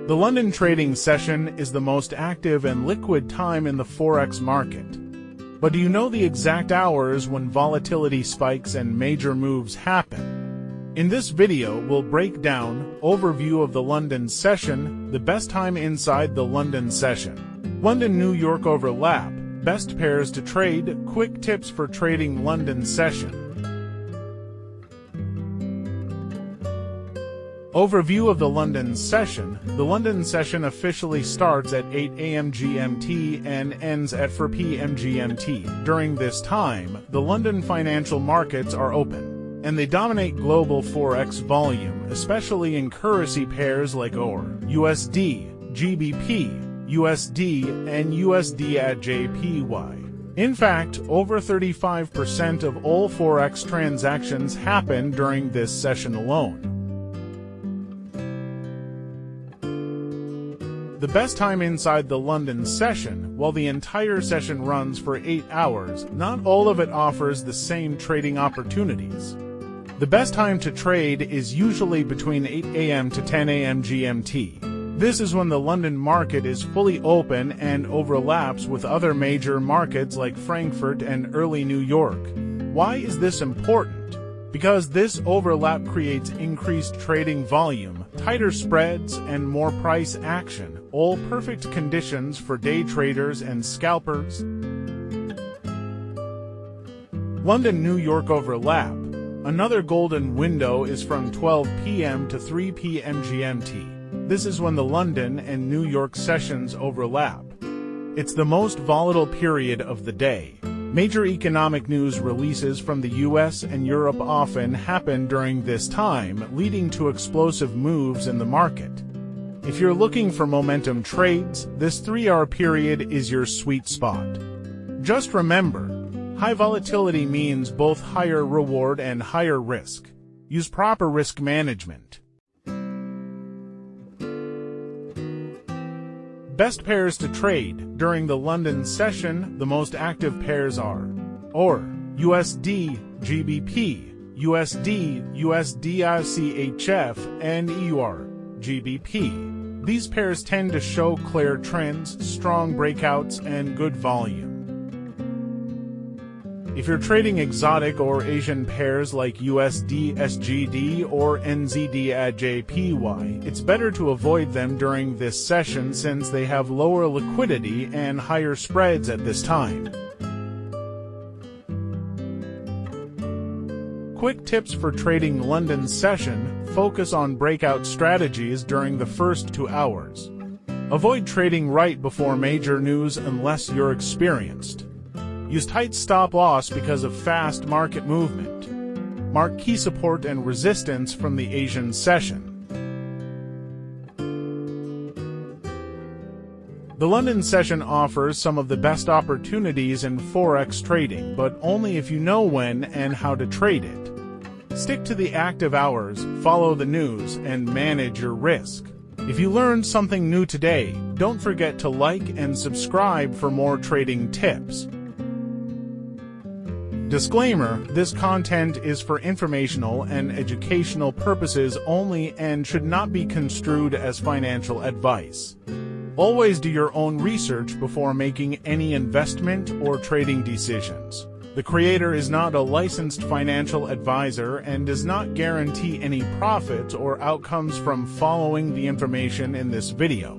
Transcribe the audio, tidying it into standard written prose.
The London trading session is the most active and liquid time in the Forex market. But do you know the exact hours when volatility spikes and major moves happen? In this video, we'll break down overview of the London session, the best time inside the London session, London-New York overlap, best pairs to trade, quick tips for trading London session. Overview of the London session. The London session officially starts at 8 a.m. GMT and ends at 4 p.m. GMT. During this time, the London financial markets are open, and they dominate global Forex volume, especially in currency pairs like EUR, USD, GBP, USD, and USD/JPY. In fact, over 35% of all Forex transactions happen during this session alone. The best time inside the London session. While the entire session runs for 8 hours, not all of it offers the same trading opportunities. The best time to trade is usually between 8 a.m. to 10 a.m. GMT. This is when the London market is fully open and overlaps with other major markets like Frankfurt and early New York. Why is this important? Because this overlap creates increased trading volume, tighter spreads, and more price action, all perfect conditions for day traders and scalpers. London-New York overlap. Another golden window is from 12 p.m. to 3 p.m. GMT. This is when the London and New York sessions overlap. It's the most volatile period of the day. Major economic news releases from the US and Europe often happen during this time, leading to explosive moves in the market. If you're looking for momentum trades, this 3-hour period is your sweet spot. Just remember, high volatility means both higher reward and higher risk. Use proper risk management. Best pairs to trade. During the London session, the most active pairs are EUR, USD, GBP, USD, USD/CHF, and EUR, GBP. These pairs tend to show clear trends, strong breakouts, and good volume. If you're trading exotic or Asian pairs like USD, SGD, or NZD/JPY, it's better to avoid them during this session since they have lower liquidity and higher spreads at this time. Quick tips for trading London session. Focus on breakout strategies during the first 2 hours. Avoid trading right before major news unless you're experienced. Use tight stop loss because of fast market movement. Mark key support and resistance from the Asian session. The London session offers some of the best opportunities in Forex trading, but only if you know when and how to trade it. Stick to the active hours, follow the news, and manage your risk. If you learned something new today, don't forget to like and subscribe for more trading tips. Disclaimer: this content is for informational and educational purposes only and should not be construed as financial advice. Always do your own research before making any investment or trading decisions. The creator is not a licensed financial advisor and does not guarantee any profits or outcomes from following the information in this video.